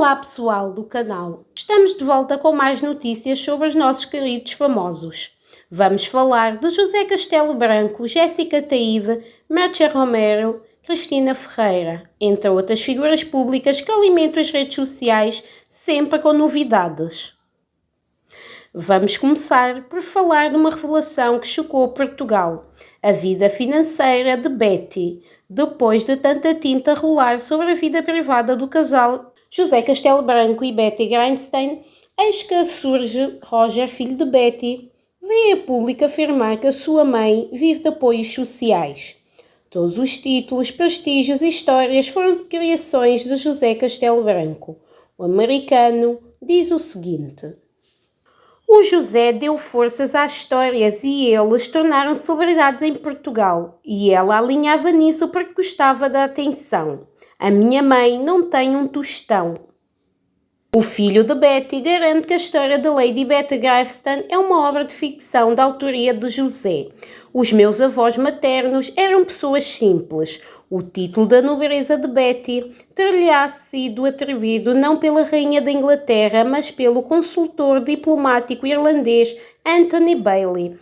Olá pessoal do canal, estamos de volta com mais notícias sobre os nossos queridos famosos. Vamos falar de José Castelo Branco, Jéssica Ataíde, Márcia Romero, Cristina Ferreira, entre outras figuras públicas que alimentam as redes sociais sempre com novidades. Vamos começar por falar de uma revelação que chocou Portugal, a vida financeira de Betty, depois de tanta tinta rolar sobre a vida privada do casal José Castelo Branco e Betty Grindstein, eis que surge Roger, filho de Betty, vem a público afirmar que a sua mãe vive de apoios sociais. Todos os títulos, prestígios e histórias foram criações de José Castelo Branco. O americano diz o seguinte: o José deu forças às histórias e eles tornaram-se celebridades em Portugal, e ela alinhava nisso porque gostava da atenção. A minha mãe não tem um tostão. O filho de Betty garante que a história de Lady Betty Grindstein é uma obra de ficção da autoria de José. Os meus avós maternos eram pessoas simples. O título da nobreza de Betty ter-lhe-á sido atribuído não pela rainha da Inglaterra, mas pelo consultor diplomático irlandês Anthony Bailey.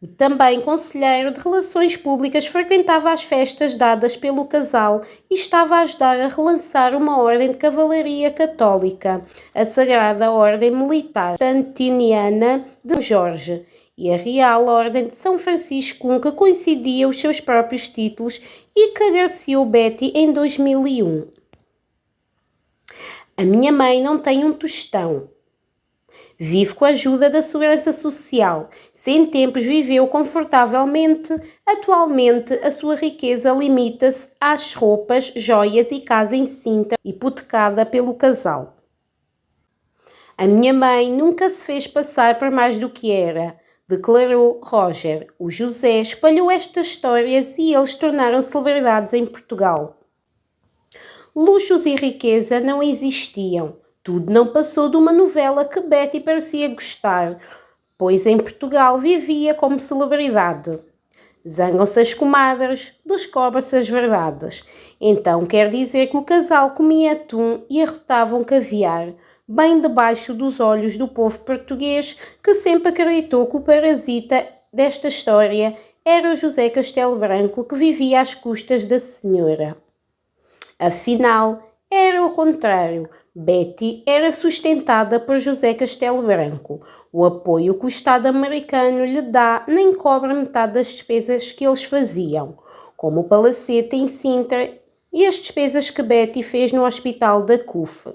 O também conselheiro de Relações Públicas frequentava as festas dadas pelo casal e estava a ajudar a relançar uma ordem de cavalaria católica, a Sagrada Ordem Militar Santiniana de Jorge, e a Real Ordem de São Francisco, que coincidia os seus próprios títulos e que agraciou Betty em 2001. A minha mãe não tem um tostão. Vive com a ajuda da Segurança Social. Sem tempos viveu confortavelmente. Atualmente, a sua riqueza limita-se às roupas, joias e casa em Sintra, hipotecada pelo casal. A minha mãe nunca se fez passar por mais do que era, declarou Roger. O José espalhou estas histórias e eles tornaram-se celebridades em Portugal. Luxos e riqueza não existiam. Tudo não passou de uma novela que Betty parecia gostar, pois em Portugal vivia como celebridade. Zangam-se as comadres, descobre-se as verdades. Então quer dizer que o casal comia atum e arrotavam caviar, bem debaixo dos olhos do povo português, que sempre acreditou que o parasita desta história era o José Castelo Branco, que vivia às custas da senhora. Afinal, era o contrário. Betty era sustentada por José Castelo Branco. O apoio que o Estado americano lhe dá nem cobra metade das despesas que eles faziam, como o palacete em Sintra e as despesas que Betty fez no hospital da CUF.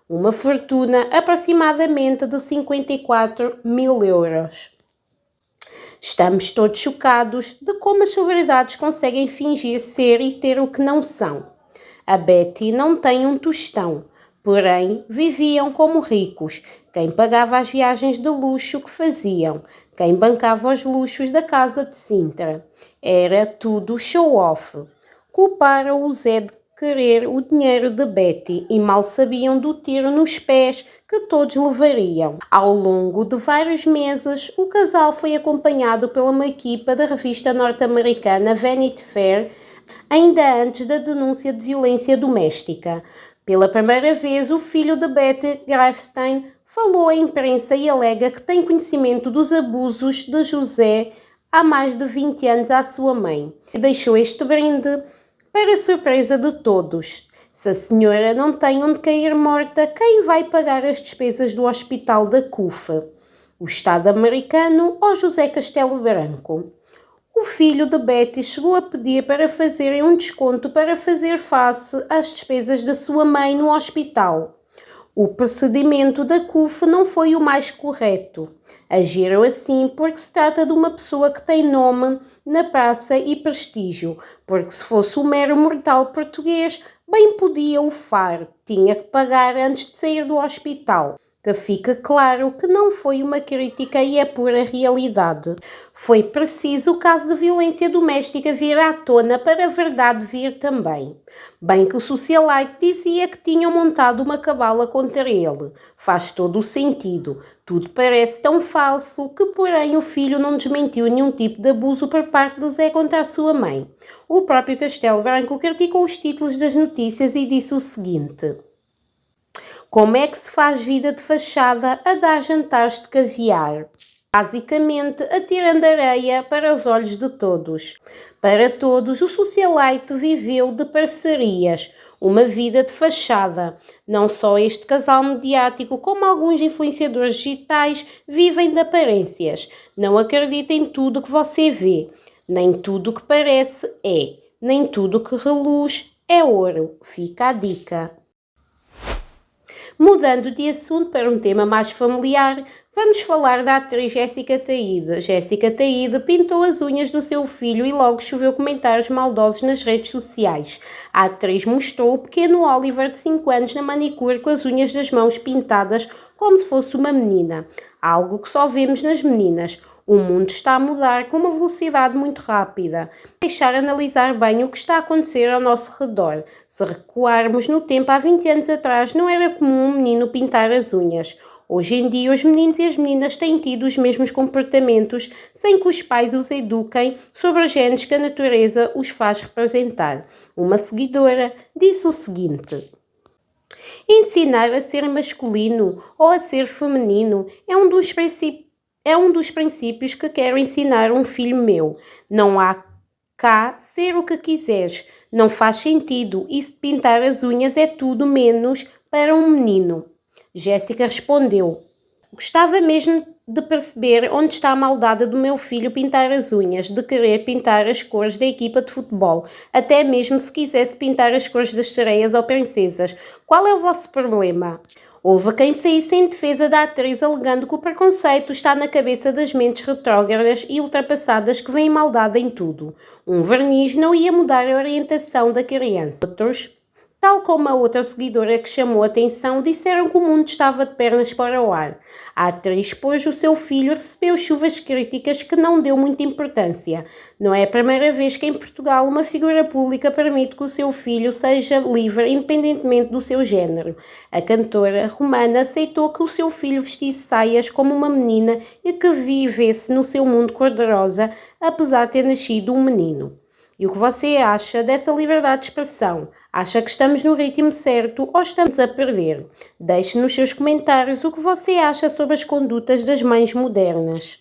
Uma fortuna aproximadamente de 54 mil euros. Estamos todos chocados de como as celebridades conseguem fingir ser e ter o que não são. A Betty não tem um tostão. Porém, viviam como ricos, quem pagava as viagens de luxo que faziam, quem bancava os luxos da casa de Sintra. Era tudo show-off. Culparam o Zé de querer o dinheiro de Betty e mal sabiam do tiro nos pés que todos levariam. Ao longo de vários meses, o casal foi acompanhado pela uma equipa da revista norte-americana Vanity Fair, ainda antes da denúncia de violência doméstica. Pela primeira vez, o filho de Betty Grindstein falou à imprensa e alega que tem conhecimento dos abusos de José há mais de 20 anos à sua mãe. E deixou este brinde para a surpresa de todos. Se a senhora não tem onde cair morta, quem vai pagar as despesas do hospital da CUF? O Estado americano ou José Castelo Branco? O filho de Betty chegou a pedir para fazerem um desconto para fazer face às despesas da sua mãe no hospital. O procedimento da CUF não foi o mais correto. Agiram assim porque se trata de uma pessoa que tem nome na praça e prestígio, porque se fosse um mero mortal português, bem podia o far, tinha que pagar antes de sair do hospital. Que fica claro que não foi uma crítica e é pura realidade. Foi preciso o caso de violência doméstica vir à tona para a verdade vir também. Bem que o socialite dizia que tinham montado uma cabala contra ele. Faz todo o sentido. Tudo parece tão falso que, porém, o filho não desmentiu nenhum tipo de abuso por parte de Zé contra a sua mãe. O próprio Castelo Branco criticou os títulos das notícias e disse o seguinte: Como é que se faz vida de fachada a dar jantares de caviar? Basicamente, atirando areia para os olhos de todos. Para todos, o socialite viveu de parcerias, uma vida de fachada. Não só este casal mediático, como alguns influenciadores digitais, vivem de aparências. Não acredita em tudo que você vê. Nem tudo que parece é. Nem tudo que reluz é ouro. Fica a dica. Mudando de assunto para um tema mais familiar, vamos falar da atriz Jéssica Ataíde. Jéssica Ataíde pintou as unhas do seu filho e logo choveu comentários maldosos nas redes sociais. A atriz mostrou o pequeno Oliver de 5 anos na manicure com as unhas das mãos pintadas como se fosse uma menina. Algo que só vemos nas meninas. O mundo está a mudar com uma velocidade muito rápida. Deixar analisar bem o que está a acontecer ao nosso redor. Se recuarmos no tempo há 20 anos atrás, não era comum um menino pintar as unhas. Hoje em dia, os meninos e as meninas têm tido os mesmos comportamentos sem que os pais os eduquem sobre os genes que a natureza os faz representar. Uma seguidora disse o seguinte: ensinar a ser masculino ou a ser feminino é um dos princípios que quero ensinar a um filho meu. Não há cá ser o que quiseres. Não faz sentido. E se pintar as unhas é tudo menos para um menino. Jéssica respondeu: gostava mesmo de perceber onde está a maldade do meu filho pintar as unhas, de querer pintar as cores da equipa de futebol, até mesmo se quisesse pintar as cores das sereias ou princesas. Qual é o vosso problema? Houve quem saísse em defesa da atriz alegando que o preconceito está na cabeça das mentes retrógradas e ultrapassadas que veem maldade em tudo. Um verniz não ia mudar a orientação da criança. Outros, tal como a outra seguidora que chamou a atenção, disseram que o mundo estava de pernas para o ar. A atriz, pois, o seu filho recebeu chuvas críticas que não deu muita importância. Não é a primeira vez que em Portugal uma figura pública permite que o seu filho seja livre independentemente do seu género. A cantora romana aceitou que o seu filho vestisse saias como uma menina e que vivesse no seu mundo cor-de-rosa, apesar de ter nascido um menino. E o que você acha dessa liberdade de expressão? Acha que estamos no ritmo certo ou estamos a perder? Deixe nos seus comentários o que você acha sobre as condutas das mães modernas.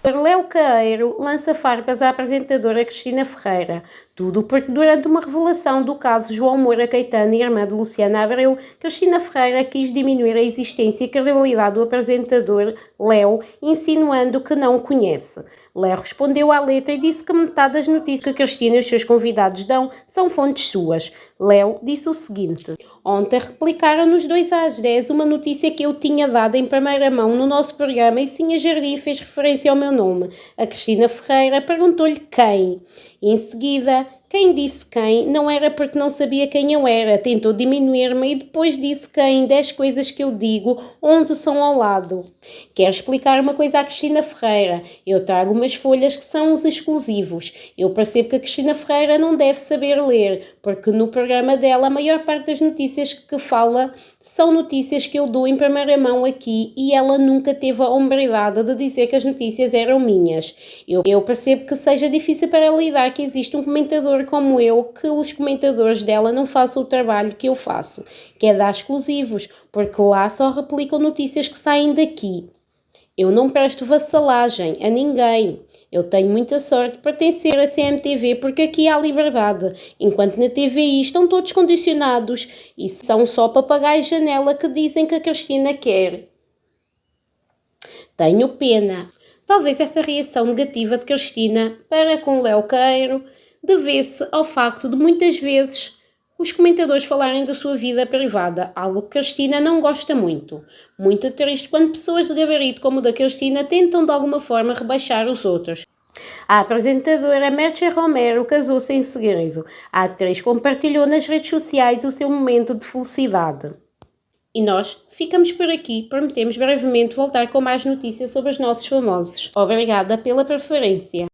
Léo Caeiro lança farpas à apresentadora Cristina Ferreira. Tudo porque durante uma revelação do caso João Moura Caetano e irmã de Luciana Abreu, Cristina Ferreira quis diminuir a existência e credibilidade do apresentador Léo, insinuando que não o conhece. Léo respondeu à letra e disse que metade das notícias que Cristina e os seus convidados dão são fontes suas. Léo disse o seguinte: ontem replicaram nos 2 às 10 uma notícia que eu tinha dado em primeira mão no nosso programa e Sinha Jardim fez referência ao meu nome. A Cristina Ferreira perguntou-lhe quem. Em seguida, quem disse quem não era porque não sabia quem eu era, tentou diminuir-me e depois disse que em 10 coisas que eu digo, 11 são ao lado. Quero explicar uma coisa à Cristina Ferreira. Eu trago umas folhas que são os exclusivos. Eu percebo que a Cristina Ferreira não deve saber ler, porque no programa dela a maior parte das notícias que fala são notícias que eu dou em primeira mão aqui e ela nunca teve a hombridade de dizer que as notícias eram minhas. Eu percebo que seja difícil para ela lidar que existe um comentador como eu, que os comentadores dela não façam o trabalho que eu faço, que é dar exclusivos, porque lá só replicam notícias que saem daqui. Eu não presto vassalagem a ninguém. Eu tenho muita sorte de pertencer à CMTV porque aqui há liberdade, enquanto na TVI estão todos condicionados e são só papagaios de janela que dizem que a Cristina quer. Tenho pena. Talvez essa reação negativa de Cristina para com Léo Caeiro devesse ao facto de muitas vezes os comentadores falarem da sua vida privada, algo que Cristina não gosta muito. Muito triste quando pessoas de gabarito como o da Cristina tentam de alguma forma rebaixar os outros. A apresentadora Merche Romero casou-se em segredo. A atriz compartilhou nas redes sociais o seu momento de felicidade. E nós ficamos por aqui, prometemos brevemente voltar com mais notícias sobre os nossos famosos. Obrigada pela preferência.